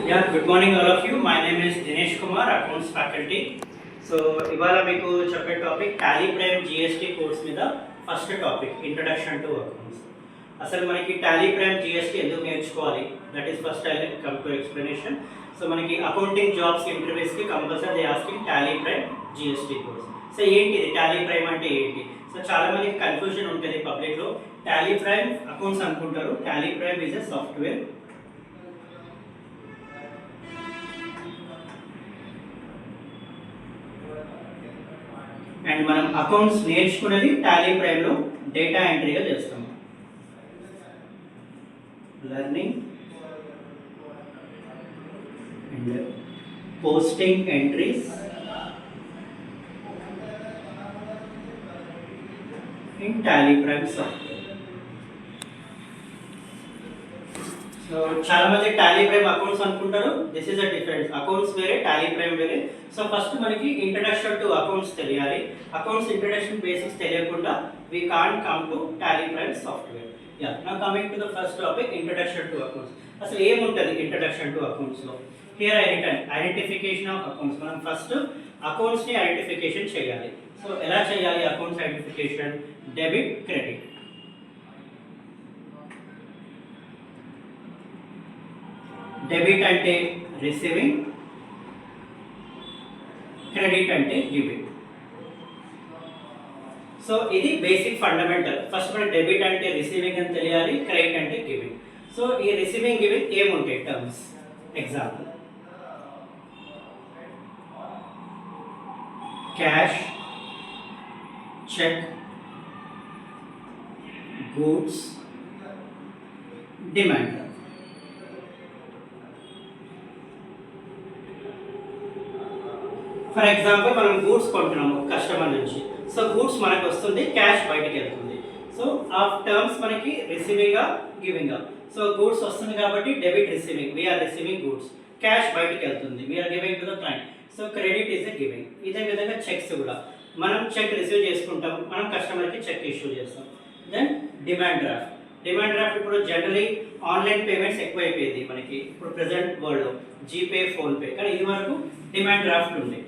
Yeah, good morning all of you. My name is Dinesh Kumar, Accounts faculty. So ఇవాళ మీకు చెప్పే topic Tally Prime GST course మీద first topic introduction to accounts. అసలు మనకి Tally Prime GST ఎందుకు నేర్చుకోవాలి, that is first I come to explanation. So మనకి accounting jobs ఇంటర్వ్యూస్కి compulsory asking Tally Prime GST course. So ఏంటి ఇది టాలీ ప్రైమ్ అంటే ఏంటి? సో చాలా మందికి కన్ఫ్యూజన్ ఉంటుంది పబ్లిక్లో. టాలీ ప్రైమ్ అకౌంట్స్ అనుకుంటారు. Tally prime is a software and మనం అకౌంట్స్ నేర్చుకునేది టాలీ ప్రైమ్లో డేటా ఎంట్రీగా చేస్తాం. Learning and posting entries in Tally prime software. So చాలా మంది టాలీ ప్రైమ్ అకౌంట్స్ అనుకుంటారు. This is a difference. Accounts వేరే, టాలీ ప్రైమ్ వేరే. So first మనకి ఇంట్రడక్షన్ టు అకౌంట్స్ తెలియాలి. అకౌంట్స్ ఇంట్రడక్షన్ బేసిక్స్ తెలియకుండా we can't come to Tally prime software. Yeah, now coming to the first topic, introduction to accounts. అసలు ఏముంటుంది introduction to అకౌంట్స్లో? Here I return identification of accounts. మనం first అకౌంట్స్ని identification చేయాలి. So ఎలా చేయాలి accounts identification? Debit, credit. Debit అంటే receiving, credit అంటే గివింగ్. సో ఇది బేసిక్ ఫండమెంటల్. ఫస్ట్ మనకి డెబిట్ అంటే రిసీవింగ్ అని తెలియాలి, క్రెడిట్ అంటే గివింగ్. సో ఈ రిసీవింగ్ గివింగ్ ఏముంటాయి terms? Example, cash, cheque, goods, demand. For example మనం గూడ్స్ కొంటున్నాము కస్టమర్ నుంచి. సో గూడ్స్ మనకు వస్తుంది, క్యాష్ బయటకి వెళ్తుంది. సో ఆ టర్మ్స్ మనకి రిసీవింగా, గివింగా. సో గూడ్స్ వస్తుంది కాబట్టి debit receiving, we're receiving goods. Cash బయటకి వెళ్తుంది, we're giving to the client. So credit is a giving. ఇదే విధంగా చెక్స్ కూడా మనం చెక్ రిసీవ్ చేసుకుంటాం, మనం కస్టమర్కి చెక్ ఇష్యూ చేస్తాం. Then demand draft. Demand draft ఇప్పుడు జనరలీ ఆన్లైన్ పేమెంట్స్ ఎక్కువైపోయింది మనకి ఇప్పుడు ప్రజెంట్ వరల్డ్లో, జీపే, ఫోన్పే. కానీ ఇది వరకు డిమాండ్ డ్రాఫ్ట్ ఉంది.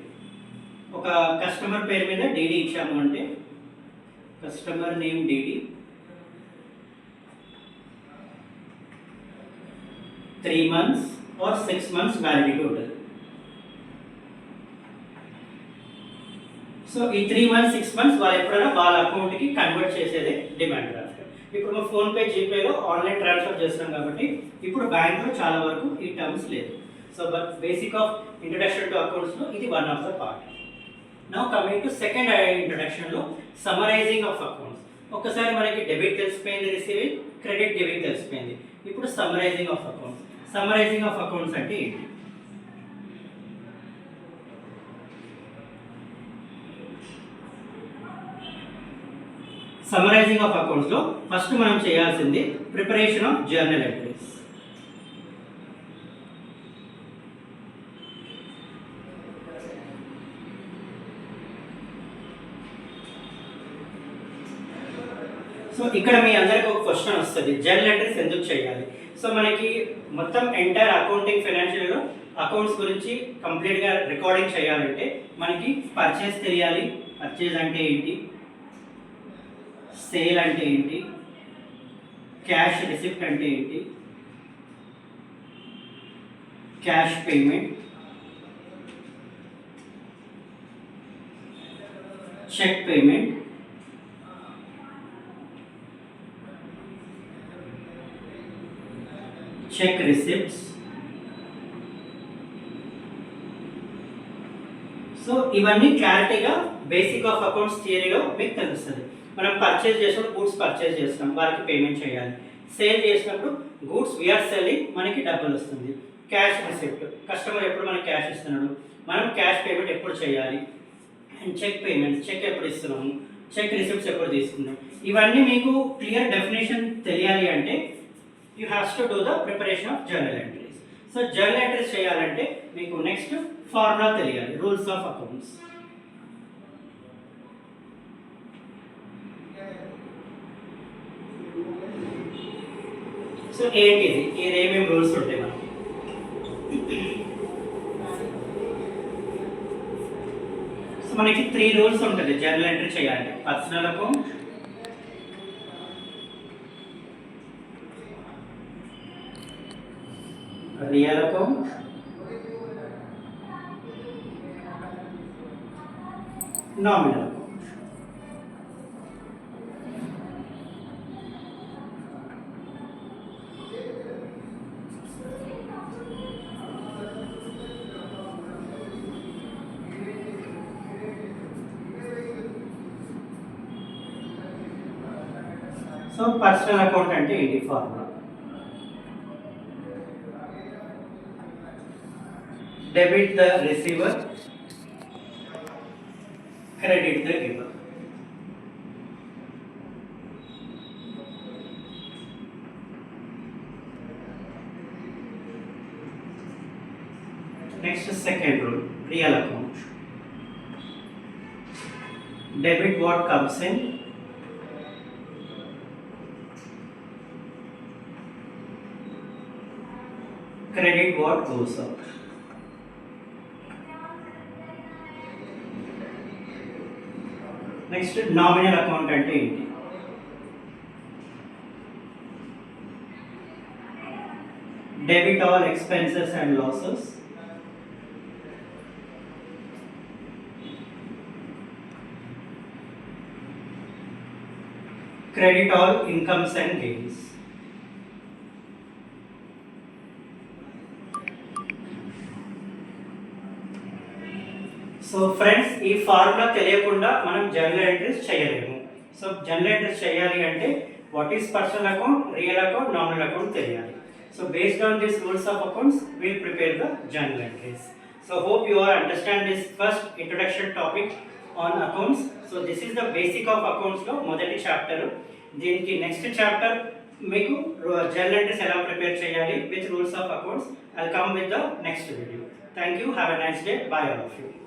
ఒక కస్టమర్ పేరు మీద డీడీ ఇచ్చాము అంటే customer name DD, 3 months or 6 months validity ఉంటుంది. సో ఈ 3 months 6 months వాళ్ళు ఎప్పుడైనా వాళ్ళ అకౌంట్కి కన్వర్ట్ చేసేదే డిమాండ్ డ్రాఫ్ట్. ఇప్పుడు మనం ఫోన్పే, జీపేలో ఆన్లైన్ ట్రాన్స్ఫర్ చేస్తున్నాం కాబట్టి ఇప్పుడు బ్యాంక్లో చాలా వరకు ఈ టర్మ్స్ లేదు. So but basic of introduction to అకౌంట్స్లో ఇది one of the part. Now coming to second ఇంట్రడక్షన్లో సమ్మరైజింగ్ ఆఫ్ అకౌంట్స్. ఒకసారి మనకి డెబిట్ తెలిసిపోయింది, రిసీవింగ్, క్రెడిట్, గివింగ్ తెలిసిపోయింది. ఇప్పుడు summarising of accounts. Summarising of accounts అంటే ఏంటి? సమ్మరైజింగ్ ఆఫ్ అకౌంట్స్లో ఫస్ట్ మనం చేయాల్సింది preparation of journal entries. So ఇక్కడ మీ అందరికి ఒక క్వశ్చన్ వస్తుంది, జర్నల్ ఎంట్రీస్ ఎందుకు చేయాలి? సో మనకి మొత్తం ఎంటైర్ అకౌంటింగ్ ఫైనాన్షియల్లో అకౌంట్స్ గురించి కంప్లీట్గా రికార్డింగ్ చేయాలంటే మనకి పర్చేస్ తెలియాలి. పర్చేస్ అంటే ఏంటి, సేల్ అంటే ఏంటి, క్యాష్ రిసిప్ట్ అంటే ఏంటి, cash payment, cheque payment, cheque receipts. So ఇవన్నీ క్లారిటీగా బేసిక్ ఆఫ్ అకౌంట్స్ థియరీలో మీకు తెలుస్తుంది. మనం పర్చేజ్ చేసినప్పుడు గూడ్స్ పర్చేజ్ చేస్తున్నాం, వారికి పేమెంట్ చేయాలి. సేల్ చేసినప్పుడు గూడ్స్ వీఆర్ సెల్లింగ్, మనకి డబ్బులు వస్తుంది. క్యాష్ రిసిప్ట్, కస్టమర్ ఎప్పుడు మనకి క్యాష్ ఇస్తున్నాడు, మనం క్యాష్ పేమెంట్ ఎప్పుడు చేయాలి. అండ్ చెక్ పేమెంట్స్, చెక్ ఎప్పుడు ఇస్తున్నాము, చెక్ రిసిప్ట్స్ ఎప్పుడు తీసుకున్నాం. ఇవన్నీ మీకు క్లియర్ డెఫినేషన్ తెలియాలి అంటే you have to do the preparation of journal entries. So journal entries చేయాలంటే మీకు నెక్స్ట్ ఫార్ములా తెలియాలి, రూల్స్ ఆఫ్ అకౌంట్స్. సో ఏంటిది, ఇది ఏమేమి రూల్స్ ఉంటాయి మనకి? సో మనకి 3 రూల్స్ ఉంటుంది జర్నల్ ఎంట్రీ చేయాలి. Personal account, real account, nominal account. So personal account అంటే ఏంటి formula? Debit the receiver, credit the giver. Next second rule, real account. Debit what comes in, credit what goes out. Next nominal account అంటే ఏంటి? Debit all expenses and losses, credit all incomes and gains. So friends, ఈ formula తెలియకుండా మనం journal entries చేయలేము. So journal entries చేయాలి అంటే what is personal account, real account, nominal account తెలియాలి. So based on this rules of accounts we'll prepare the journal entries. So hope you all understand this first introduction topic on accounts. So this is the basic of accounts లో మొదటి chapter. దీనికి next chapter మీకు journal entries ఎలా prepare చేయాలి with rules of accounts. I'll come with the next video. Thank you. Have a nice day. Bye all of you.